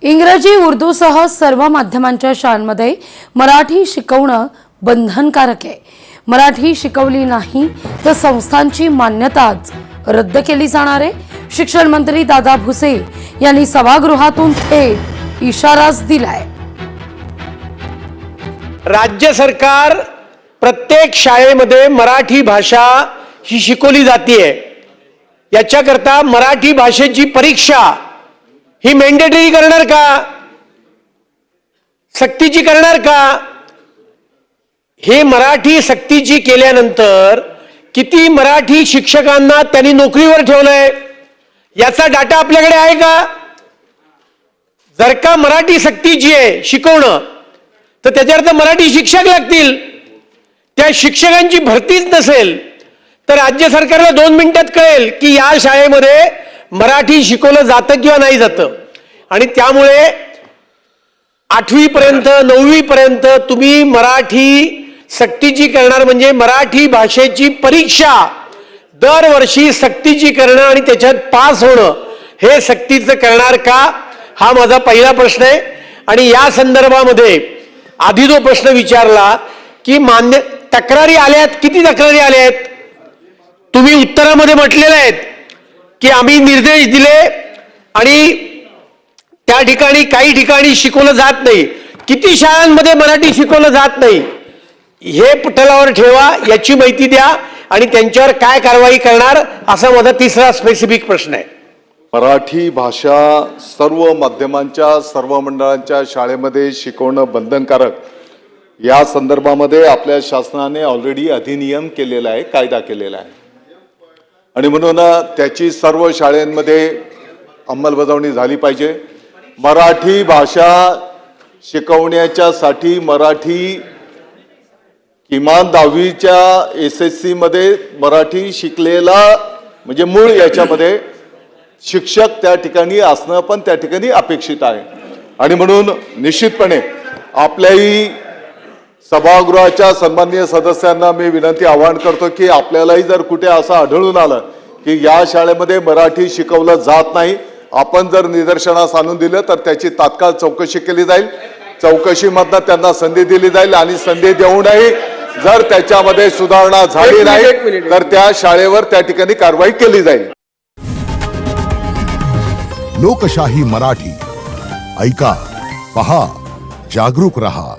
इंग्रजी उर्दूसह सर्व माध्यमांच्या शाळांमध्ये मराठी शिकवणं बंधनकारक आहे। मराठी शिकवली नाही तर संस्थांची मान्यताच रद्द केली जाणार आहे। शिक्षण मंत्री दादा भुसे यांनी सभागृहातून थेट इशाराच दिलाय। राज्य सरकार प्रत्येक शाळेमध्ये मराठी भाषा ही शिकवली जाते। याच्याकरता मराठी भाषेची परीक्षा ही मॅन्डेटरी करणार का, सक्तीची करणार का? हे मराठी सक्तीची केल्यानंतर किती मराठी शिक्षकांना त्यांनी नोकरीवर ठेवलंय याचा डाटा आपल्याकडे आहे का? जर का मराठी सक्तीची आहे शिकवणं तर त्याच्यावर मराठी शिक्षक लागतील। त्या शिक्षकांची भरतीच नसेल तर राज्य सरकारला 2 मिनिटात कळेल की या शाळेमध्ये मराठी शिकवलं जातं किंवा नाही जातं। आणि त्यामुळे 8वी पर्यंत 9वी पर्यंत तुम्ही मराठी सक्तीची करणार म्हणजे मराठी भाषेची परीक्षा दरवर्षी सक्तीची करणं आणि त्याच्यात पास होणं हे सक्तीचं करणार का, हा माझा पहिला प्रश्न आहे। आणि या संदर्भामध्ये आधी जो प्रश्न विचारला की तक्रारी आल्यात, किती तक्रारी आल्यात? तुम्ही उत्तरामध्ये म्हटलेले आहेत की आम्ही निर्देश दिले आणि त्या ठिकाणी काही ठिकाणी शिकवलं जात नाही। किती शाळांमध्ये मराठी शिकवलं जात नाही हे पटलावर ठेवा, याची माहिती द्या आणि त्यांच्यावर काय कारवाई करणार, असा माझा तिसरा स्पेसिफिक प्रश्न आहे। मराठी भाषा सर्व माध्यमांच्या सर्व मंडळांच्या शाळेमध्ये शिकवणं बंधनकारक या संदर्भामध्ये आपल्या शासनाने ऑलरेडी अधिनियम केलेला आहे, कायदा केलेला आहे आणि म्हणून त्याची सर्व शाळांमध्ये अंमलबजावणी झाली पाहिजे। मराठी भाषा शिकवण्याच्यासाठी मराठी किमान 10वीच्या SSC मध्ये मराठी शिकलेला म्हणजे मूळ याच्यामध्ये शिक्षक त्या ठिकाणी असणं पण त्या ठिकाणी अपेक्षित आहे। आणि म्हणून निश्चितपणे आपल्याही सभागृहाच्या सन्माननीय सदस्यांना मी विनंती आवाहन करतो की आपल्यालाही जर कुठे असं आढळून आलं की या शाळेमध्ये मराठी शिकवलं जात नाही, आपण जर निदर्शनास आणून दिलं तर त्याची तात्काळ चौकशी केली जाईल। चौकशीमधनं त्यांना संधी दिली जाईल आणि संधी देऊनही जर त्याच्यामध्ये सुधारणा झाली नाही तर त्या शाळेवर त्या ठिकाणी कारवाई केली जाईल। लोकशाही मराठी ऐका, पहा, जागरूक रहा।